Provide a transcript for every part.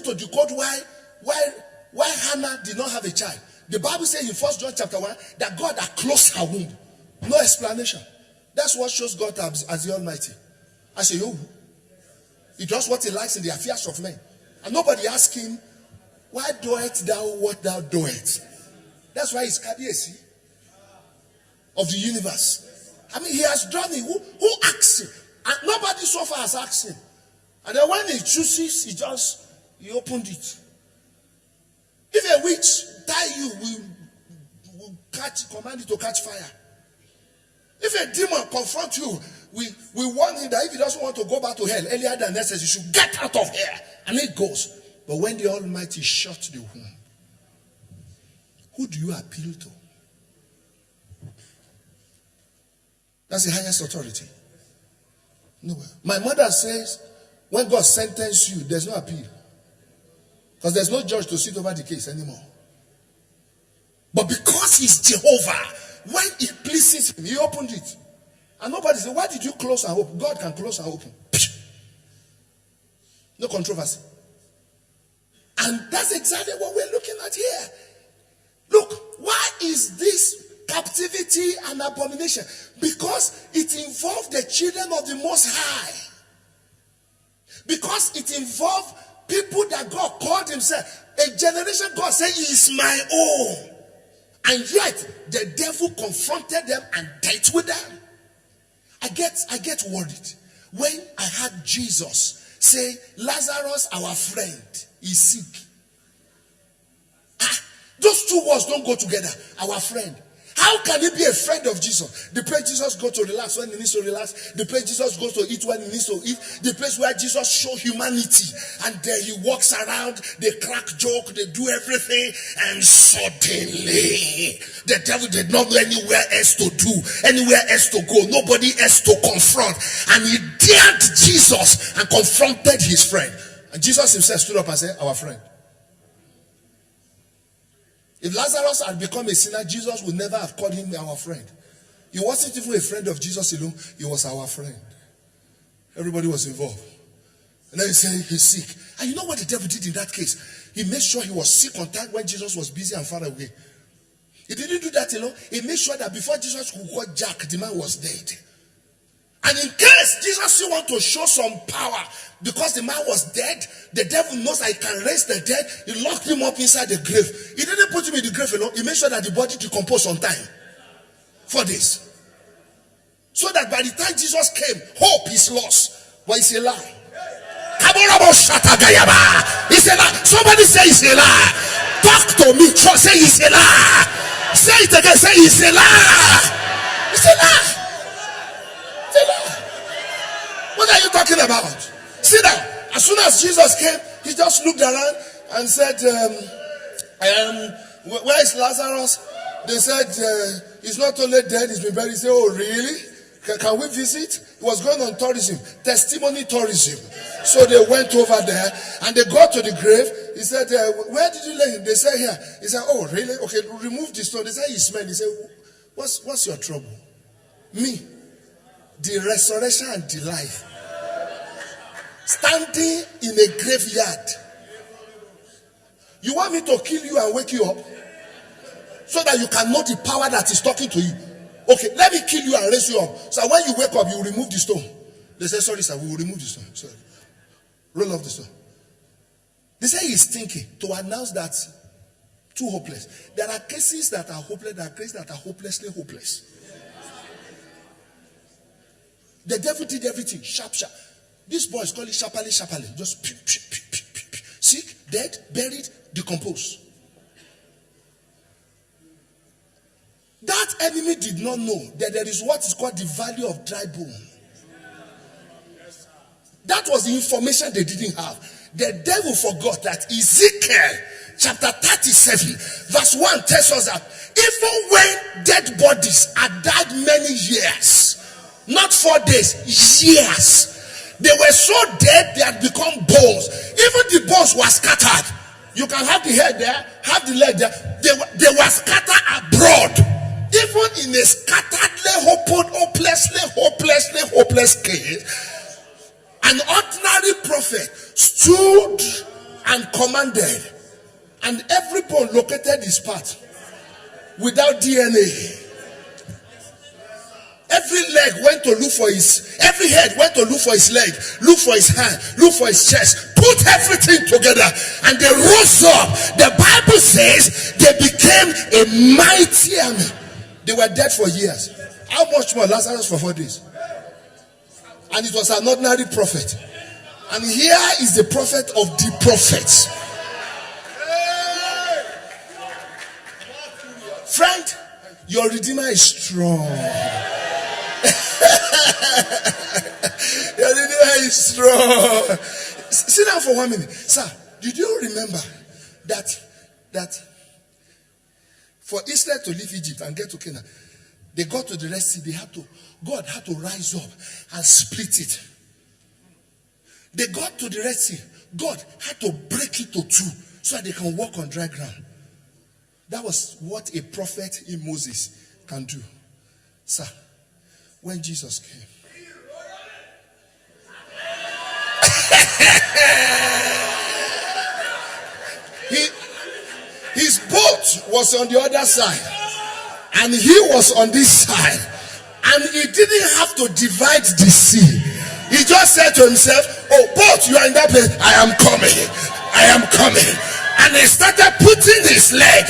to decode why Hannah did not have a child. The Bible says in 1 John chapter 1 that God had closed her womb. No explanation. That's what shows God as the Almighty. I say, he does what he likes in the affairs of men. And nobody asks him, why doest thou what thou doest? That's why he's Kabiyesi of the universe. I mean, he has done it. Who asks him? And nobody so far has asked him. And then when he chooses, he opened it. If a witch tie you, we command it to catch fire. If a demon confront you, we warn him that if he doesn't want to go back to hell earlier than necessary, you should get out of here. And it goes. But when the Almighty shut the womb, who do you appeal to? That's the highest authority. Nowhere. My mother says, when God sentences you, there's no appeal. Because there's no judge to sit over the case anymore. But because he's Jehovah, when it pleases him, he opened it. And nobody said, why did you close and open? God can close and open. No controversy. And that's exactly what we're looking at here. Look, why is this captivity an abomination? Because it involved the children of the Most High. Because it involved people that God called himself. A generation God said, he is my own. And yet, the devil confronted them and dealt with them. I get worried when I heard Jesus say, Lazarus, our friend, is sick. Those two words don't go together. Our friend. How can he be a friend of Jesus? The place Jesus goes to relax when he needs to relax. The place Jesus goes to eat when he needs to eat. The place where Jesus shows humanity. And there he walks around. They crack joke. They do everything. And suddenly, the devil did not know anywhere else to do. Anywhere else to go. Nobody else to confront. And he dared Jesus and confronted his friend. And Jesus himself stood up and said, our friend. If Lazarus had become a sinner, Jesus would never have called him our friend. He wasn't even a friend of Jesus alone. He was our friend. Everybody was involved. And then he said he's sick. And you know what the devil did in that case? He made sure he was sick on time when Jesus was busy and far away. He didn't do that alone. He made sure that before Jesus could call Jack, the man was dead. And in case Jesus still want to show some power, because the man was dead, the devil knows that he can raise the dead. He locked him up inside the grave. He didn't put him in the grave alone. He made sure that the body decomposed on time. 4 days. So that by the time Jesus came, hope is lost. But it's a lie. It's a lie. Somebody say it's a lie. Talk to me. Say it's a lie. Say it again. Say it's a lie. It's a lie. It's a lie. What are you talking about? Sit down. As soon as Jesus came, he just looked around and said, where is Lazarus? They said, he's not only dead, he's been buried. He said, oh, really? Can we visit? He was going on tourism, testimony tourism. So they went over there and they got to the grave. He said, where did you lay him? They said, here. He said, oh, really? Okay, remove the stone. They said, he's men. He said, what's your trouble? Me, the resurrection and the life. Standing in a graveyard. You want me to kill you and wake you up? So that you can know the power that is talking to you. Okay, let me kill you and raise you up. So when you wake up, you remove the stone. They say, sorry sir, we will remove the stone. Sorry. Roll off the stone. They say he's thinking to announce that too hopeless. There are cases that are hopeless, there are cases that are hopelessly hopeless. The devil did everything, sharp. This boy is called it sharply. Just sick, dead, buried, decomposed. That enemy did not know that there is what is called the value of dry bone. That was the information they didn't have. The devil forgot that Ezekiel chapter 37 verse 1 tells us that even when dead bodies are died many years, not 4 days, years, they were so dead they had become bones. Even the bones were scattered. You can have the head there, have the leg there. They were scattered abroad. Even in a scatteredly, hopeless case, an ordinary prophet stood and commanded, and every bone located his part without DNA. Every leg went to look for every head went to look for his leg, look for his hand, look for his chest, put everything together, and they rose up. The Bible says they became a mighty army. They were dead for years. How much more Lazarus for 4 days? And it was an ordinary prophet. And here is the prophet of the prophets. Friend, your Redeemer is strong. Your Redeemer is strong. Sit down for 1 minute. Sir, did you remember that for Israel to leave Egypt and get to Canaan, they got to the Red Sea, God had to rise up and split it. They got to the Red Sea, God had to break it to two so that they can walk on dry ground. That was what a prophet in Moses can do. Sir, when Jesus came, his boat was on the other side and he was on this side, and he didn't have to divide the sea. He just said to himself, oh, boat, you are in that place, I am coming. And he started putting his leg.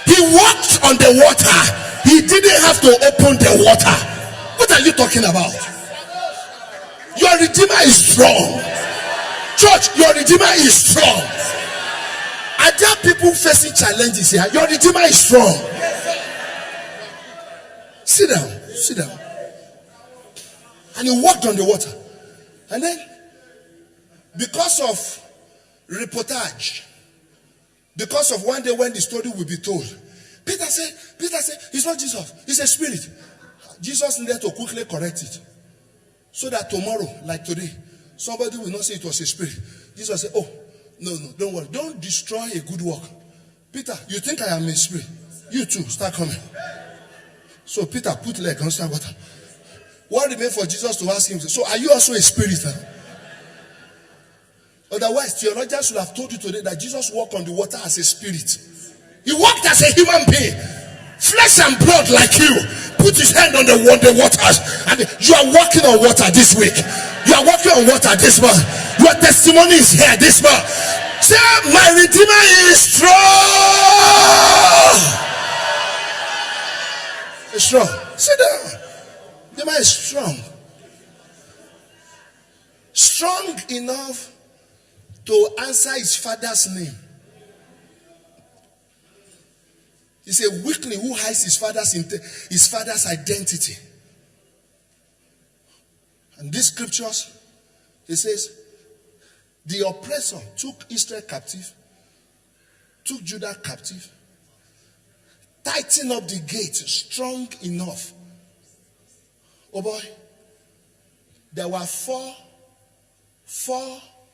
He walked on the water. He didn't have to open the water. What are you talking about? Your Redeemer is strong. Church, your Redeemer is strong. Are there people facing challenges here? Your Redeemer is strong. Sit down. And he walked on the water. And then, because of reportage, because of one day when the story will be told, Peter said, it's not Jesus, it's a spirit. Jesus needed to quickly correct it, so that tomorrow, like today, somebody will not say it was a spirit. Jesus said, oh, no, don't worry. Don't destroy a good work. Peter, you think I am a spirit? You too, start coming. So Peter put leg on the water. What remained for Jesus to ask him? So are you also a spirit? Otherwise, theologians should have told you today that Jesus walked on the water as a spirit. He walked as a human being, flesh and blood like you. Put his hand on the waters, and you are walking on water this week. You are walking on water this month. Your testimony is here this month. Say, my Redeemer is strong. It's strong. Sit down. The man is strong. Strong enough to answer his father's name. He's a weakling who hides his father's identity. And these scriptures, it says, the oppressor took Israel captive, took Judah captive, tightened up the gate strong enough. Oh boy, there were four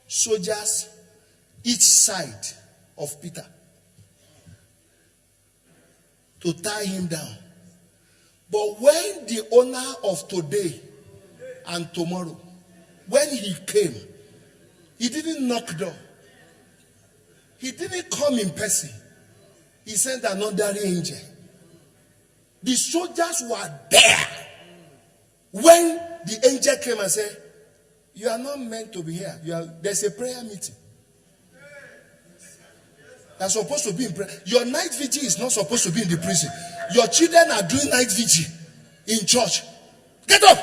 soldiers each side of Peter to tie him down. But when the owner of today and tomorrow, when he came, he didn't knock door. He didn't come in person. He sent another angel. The soldiers were there when the angel came and said, you are not meant to be here. There's a prayer meeting. You're supposed to be in prayer. Your night vigil is not supposed to be in the prison. Your children are doing night vigil in church. Get up.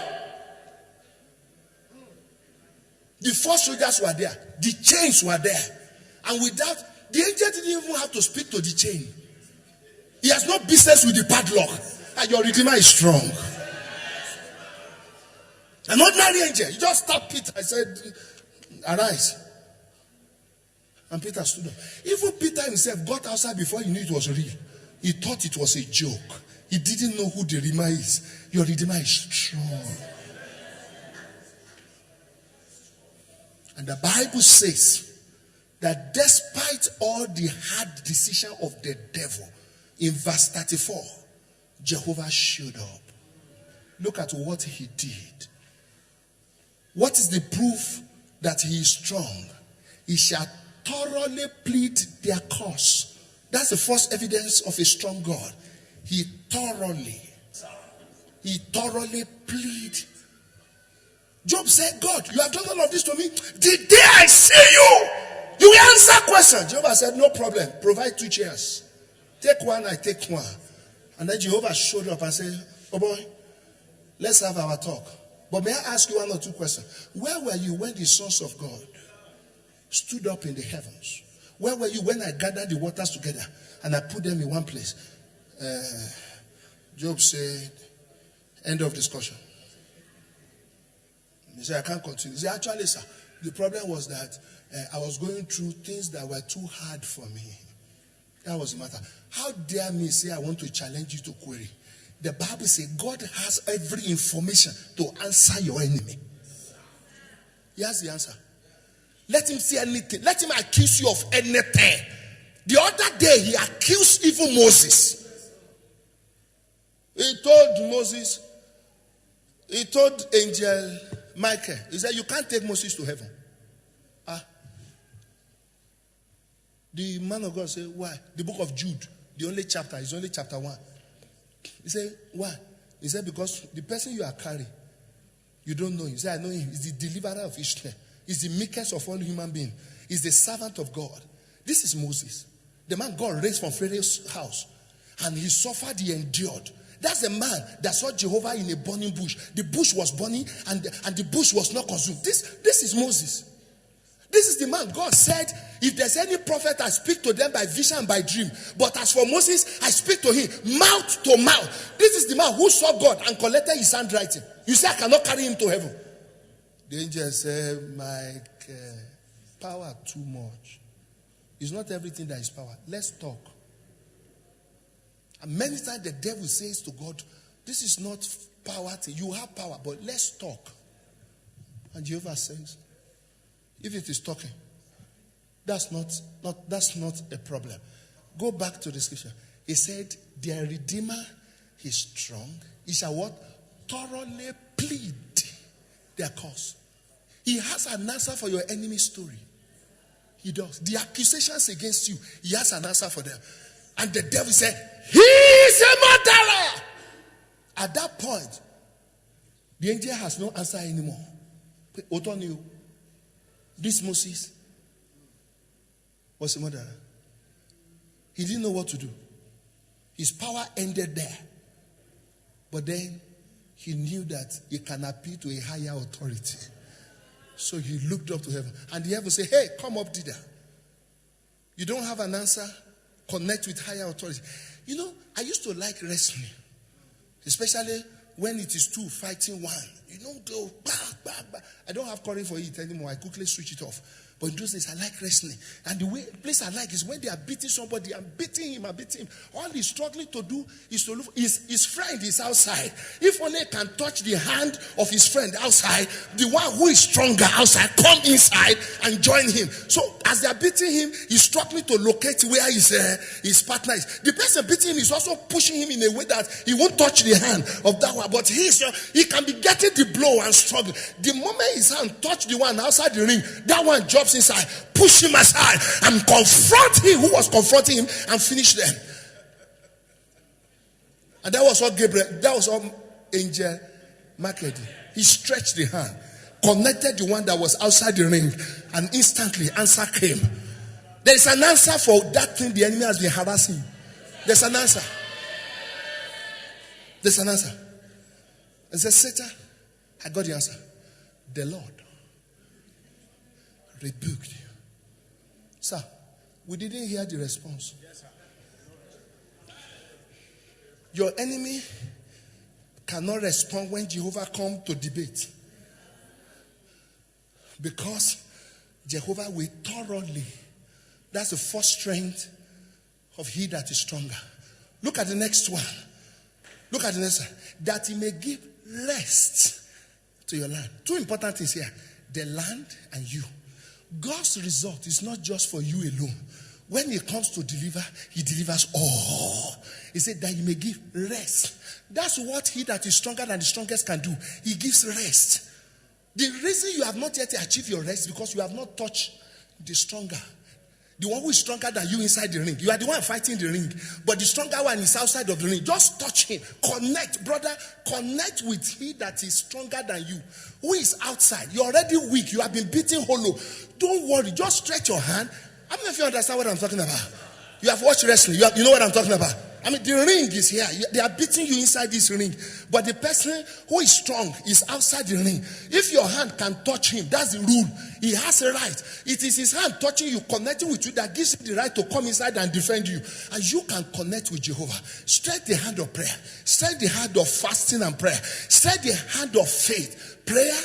The four soldiers were there. The chains were there. And without, the angel didn't even have to speak to the chain. He has no business with the padlock. And your Redeemer is strong. An ordinary angel. He just tapped Peter. I said, arise. And Peter stood up. Even Peter himself got outside before he knew it was real. He thought it was a joke. He didn't know who the Redeemer is. Your Redeemer is strong. And the Bible says that despite all the hard decision of the devil, in verse 34, Jehovah showed up. Look at what he did. What is the proof that he is strong? He shall thoroughly plead their cause. That's the first evidence of a strong God. He thoroughly plead. Job said, God, you have done all of this to me. The day I see you, you will answer questions. Jehovah said, no problem. Provide 2 chairs. Take one, I take one. And then Jehovah showed up and said, oh boy, let's have our talk. But may I ask you 1 or 2 questions? Where were you when the sons of God stood up in the heavens? Where were you when I gathered the waters together and I put them in one place? Job said, end of discussion. He said, I can't continue. He said, actually, sir, the problem was that I was going through things that were too hard for me. That was the matter. How dare me say I want to challenge you to query? The Bible says God has every information to answer your enemy. He has the answer. Let him say anything. Let him accuse you of anything. The other day, he accused even Moses. He told angel Michael, he said, you can't take Moses to heaven. The man of God said, why? The book of Jude, the only chapter, is only chapter 1. He said, why? He said, because the person you are carrying, you don't know him. He said, I know him. He's the deliverer of Israel. He's the meekest of all human beings. He's the servant of God. This is Moses. The man God raised from Pharaoh's house. And he suffered, he endured. That's the man that saw Jehovah in a burning bush. The bush was burning and the bush was not consumed. This is Moses. This is the man God said, if there's any prophet, I speak to them by vision and by dream. But as for Moses, I speak to him mouth to mouth. This is the man who saw God and collected his handwriting. You say, I cannot carry him to heaven. The angel said, Mike, power too much. It's not everything that is power. Let's talk. And many times the devil says to God, this is not power. You have power, but let's talk. And Jehovah says, if it is talking, that's not a problem. Go back to the scripture. He said, their Redeemer is strong. He shall what? Thoroughly plead their cause. He has an answer for your enemy story. He does. The accusations against you, he has an answer for them. And the devil said, he is a murderer. At that point, the angel has no answer anymore. This Moses was a murderer. He didn't know what to do. His power ended there. But then he knew that he can appeal to a higher authority. So he looked up to heaven. And the heaven said, hey, come up, Dida. You don't have an answer? Connect with higher authority. You know, I used to like wrestling. Especially when it is 2 fighting 1. You don't go, bah, bah, bah. I don't have courage for it anymore. I quickly switch it off. But in those days, I like wrestling. And the place I like is when they are beating somebody. I'm beating him. All he's struggling to do is to look. His friend is outside. If only he can touch the hand of his friend outside, the one who is stronger outside, come inside and join him. So as they are beating him, he's struggling to locate where his partner is. The person beating him is also pushing him in a way that he won't touch the hand of that one. But he can be getting the blow and struggling. The moment his hand touch the one outside the ring, that one drops inside, push him aside, and confront him who was confronting him and finish them. And that was what angel Michael did. He stretched the hand, connected the one that was outside the ring, and instantly answer came. There is an answer for that thing the enemy has been harassing. There's an answer. There's an answer. And says, Satan, I got the answer. The Lord rebuked you. Sir, we didn't hear the response. Your enemy cannot respond when Jehovah comes to debate. Because Jehovah will thoroughly. That's the first strength of he that is stronger. Look at the next one. Look at the next one. That he may give rest to your land. Two important things here. The land and you. God's result is not just for you alone. When he comes to deliver, he delivers all. He said that he may give rest. That's what he that is stronger than the strongest can do. He gives rest. The reason you have not yet achieved your rest is because you have not touched the stronger. The one who is stronger than you inside the ring. You are the one fighting the ring. But the stronger one is outside of the ring. Just touch him. Connect, brother. Connect with he that is stronger than you. Who is outside? You're already weak. You have been beaten hollow. Don't worry. Just stretch your hand. I don't know if you understand what I'm talking about. You have watched wrestling. You know what I'm talking about. I mean, the ring is here. They are beating you inside this ring. But the person who is strong is outside the ring. If your hand can touch him, that's the rule. He has a right. It is his hand touching you, connecting with you, that gives him the right to come inside and defend you. And you can connect with Jehovah. Stretch the hand of prayer. Stretch the hand of fasting and prayer. Stretch the hand of faith. Prayer,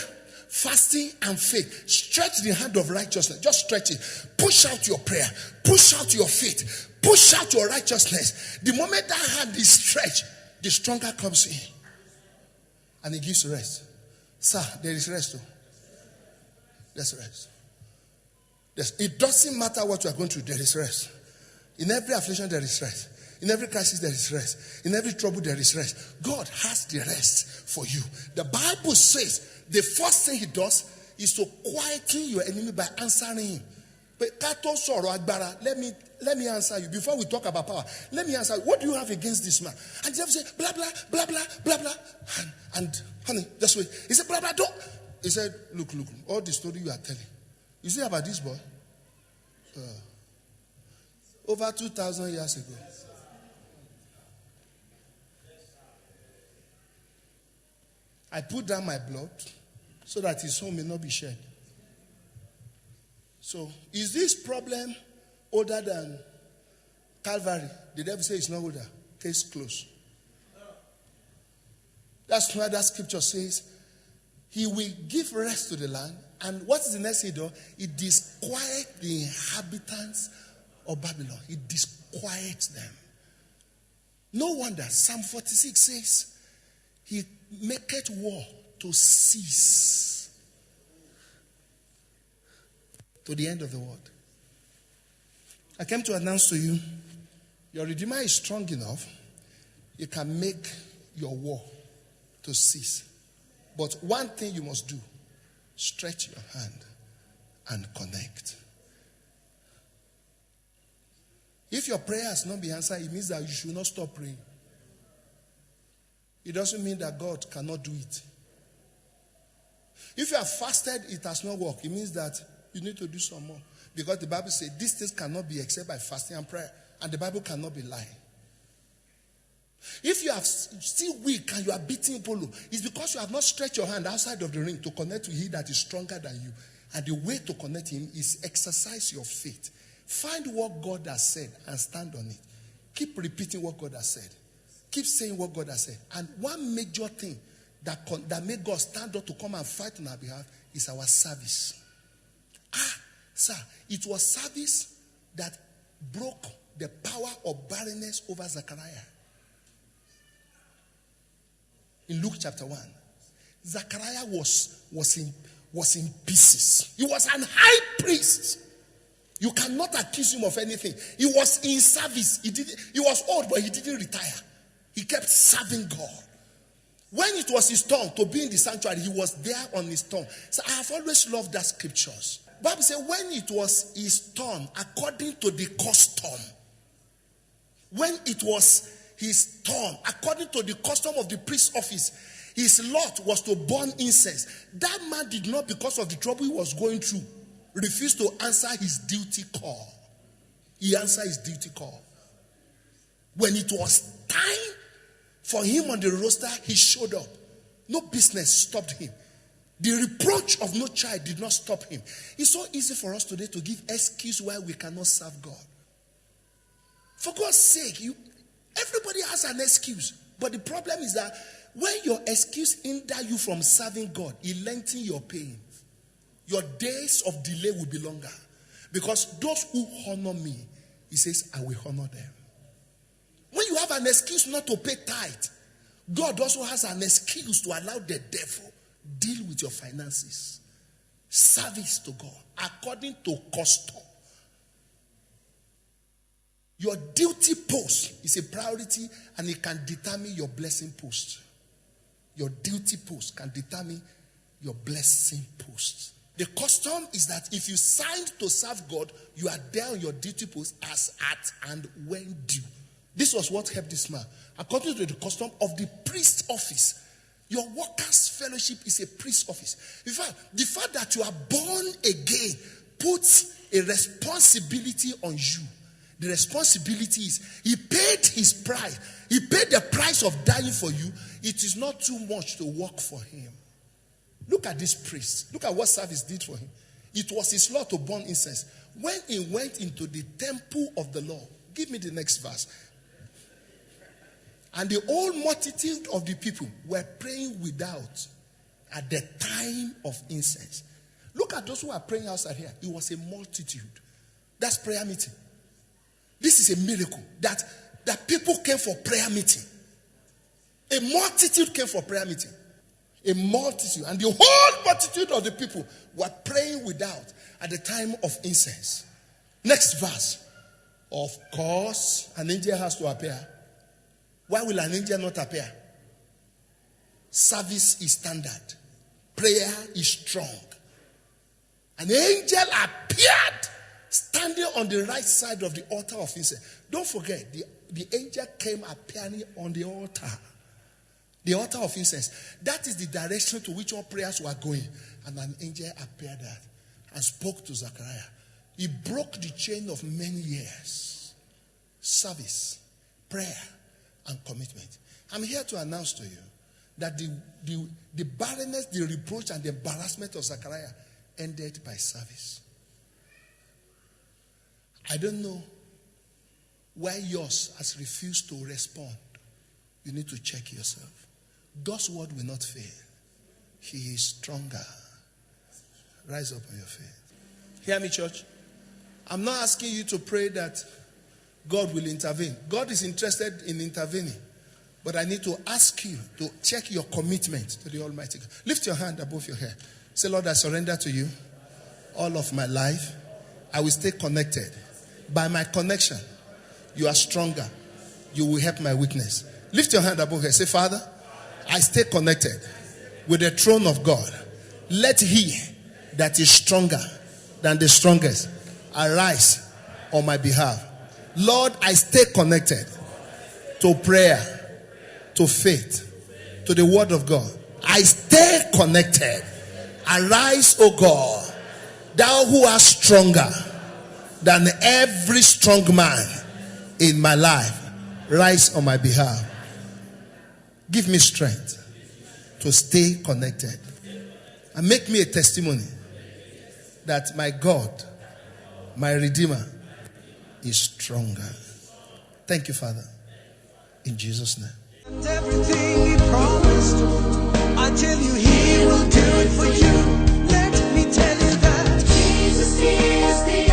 fasting, and faith. Stretch the hand of righteousness. Just stretch it. Push out your prayer. Push out your faith. Push out your righteousness. The moment that hand is stretched, the stronger comes in. And it gives rest. Sir, there is rest too. There's rest. It doesn't matter what you are going through, there is rest. In every affliction, there is rest. In every crisis, there is rest. In every trouble, there is rest. God has the rest for you. The Bible says the first thing he does is to quieten your enemy by answering him. But let me answer you. Before we talk about power, let me answer you. What do you have against this man? And the devil said, blah, blah, blah, blah, blah, blah. And honey, just wait. He said, blah, blah, don't. He said, look, all the story you are telling. You see about this boy? Over 2,000 years ago. I put down my blood so that his soul may not be shed. So, is this problem older than Calvary? The devil says it's not older. Case closed. That's why that scripture says he will give rest to the land. And what is the next thing he does? He disquiets the inhabitants of Babylon. He disquiets them. No wonder Psalm 46 says he maketh war to cease to the end of the world. I came to announce to you, your Redeemer is strong enough. You can make your war to cease. But one thing you must do, stretch your hand and connect. If your prayer has not been answered, it means that you should not stop praying. It doesn't mean that God cannot do it. If you have fasted, it has not worked. It means that you need to do some more. Because the Bible says these things cannot be except by fasting and prayer. And the Bible cannot be lying. If you are still weak and you are beating polo, it's because you have not stretched your hand outside of the ring to connect to him that is stronger than you. And the way to connect him is exercise your faith. Find what God has said and stand on it. Keep repeating what God has said. Keep saying what God has said. And one major thing that made God stand up to come and fight on our behalf is our service. Sir, it was service that broke the power of barrenness over Zechariah. In Luke chapter 1, Zechariah was in pieces. He was an high priest. You cannot accuse him of anything. He was in service. He was old, but he didn't retire. He kept serving God. When it was his turn to be in the sanctuary, he was there on his turn. So I have always loved that scriptures. Bible says when it was his turn, according to the custom. When it was his turn, according to the custom of the priest's office, his lot was to burn incense. That man did not, because of the trouble he was going through, refuse to answer his duty call. He answered his duty call. When it was time for him on the roster, he showed up. No business stopped him. The reproach of no child did not stop him. It's so easy for us today to give excuse why we cannot serve God. For God's sake, everybody has an excuse. But the problem is that when your excuse hinder you from serving God, it lengthens your pain. Your days of delay will be longer. Because those who honor me, he says, I will honor them. When you have an excuse not to pay tithe, God also has an excuse to allow the devil deal with your finances. Service to God according to custom. Your duty post is a priority and it can determine your blessing post. Your duty post can determine your blessing post. The custom is that if you signed to serve God, you are there on your duty post as at and when due. This was what helped this man. According to the custom of the priest office, your workers' fellowship is a priest office. In fact, the fact that you are born again puts a responsibility on you. The responsibility is he paid his price. He paid the price of dying for you. It is not too much to work for him. Look at this priest. Look at what service did for him. It was his law to burn incense. When he went into the temple of the Lord, give me the next verse. And the whole multitude of the people were praying without at the time of incense. Look at those who are praying outside here. It was a multitude. That's prayer meeting. This is a miracle that people came for prayer meeting. A multitude came for prayer meeting. A multitude. And the whole multitude of the people were praying without at the time of incense. Next verse. Of course, an angel has to appear. Why will an angel not appear? Service is standard. Prayer is strong. An angel appeared standing on the right side of the altar of incense. Don't forget, the angel came appearing on the altar. The altar of incense. That is the direction to which all prayers were going. And an angel appeared there and spoke to Zechariah. He broke the chain of many years. Service, prayer, and commitment. I'm here to announce to you that the barrenness, the reproach, and the embarrassment of Zechariah ended by service. I don't know why yours has refused to respond. You need to check yourself. God's word will not fail. He is stronger. Rise up on your feet. Hear me, church. I'm not asking you to pray that God will intervene. God is interested in intervening. But I need to ask you to check your commitment to the Almighty God. Lift your hand above your head. Say, Lord, I surrender to you all of my life. I will stay connected. By my connection, you are stronger. You will help my weakness. Lift your hand above your head. Say, Father, I stay connected with the throne of God. Let he that is stronger than the strongest arise on my behalf. Lord, I stay connected to prayer, to faith, to the word of God. I stay connected. Arise, O God, thou who art stronger than every strong man in my life. Rise on my behalf. Give me strength to stay connected. And make me a testimony that my God, my Redeemer, is stronger. Thank you, Father. In Jesus' name. And everything he promised, I tell you he will do it for you. Let me tell you that Jesus is the